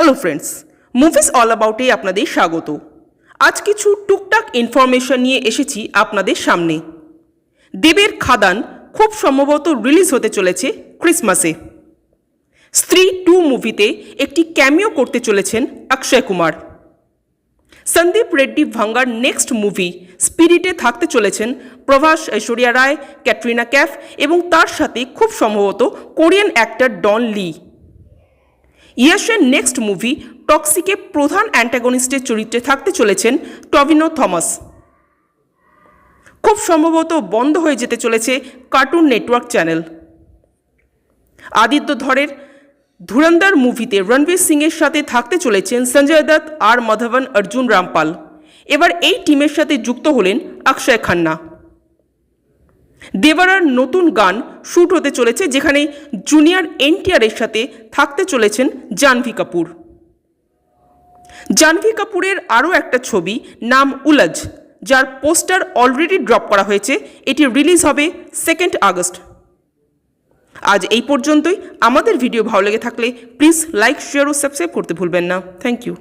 Hello friends, movies all অ্যাবাউটে আপনাদের স্বাগত। আজ কিছু টুকটাক ইনফরমেশন নিয়ে এসেছি আপনাদের সামনে। দেবের খাদান খুব সম্ভবত রিলিজ হতে চলেছে ক্রিসমাসে। স্ত্রী 2 মুভিতে একটি ক্যামিও করতে চলেছেন অক্ষয় কুমার। সন্দীপ রেড্ডি ভাঙ্গার নেক্সট মুভি স্পিরিটে থাকতে চলেছেন প্রভাস, ঐশ্বরিয়া রায়, ক্যাটরিনা ক্যাফ এবং তার সাথে খুব সম্ভবত কোরিয়ান অ্যাক্টর ডন লি। ইয়াশের নেক্সট মুভি টক্সিকে প্রধান অ্যান্টাগনিস্টের চরিত্রে থাকতে চলেছেন টভিনো থমাস। খুব সম্ভবত বন্ধ হয়ে যেতে চলেছে কার্টুন নেটওয়ার্ক চ্যানেল। আদিত্য ধরের ধুরন্ধর মুভিতে রণবীর সিংয়ের সাথে থাকতে চলেছেন সঞ্জয় দত্ত, আর মাধবন, অর্জুন রামপাল। এবার এই টিমের সাথে যুক্ত হলেন অক্ষয় খান্না। দেবরার নতুন গান শ্যুট হতে চলেছে, যেখানে জুনিয়র এনটিআরের সাথে থাকতে চলেছেন জাহ্নবী কাপুর। জাহ্নবী কাপুরের আরও একটা ছবি নাম উলঝ, যার পোস্টার অলরেডি ড্রপ করা হয়েছে। এটি রিলিজ হবে 2 আগস্ট। আজ এই পর্যন্তই। আমাদের ভিডিও ভালো লেগে থাকলে প্লিজ লাইক, শেয়ার ও সাবস্ক্রাইব করতে ভুলবেন না। Thank you.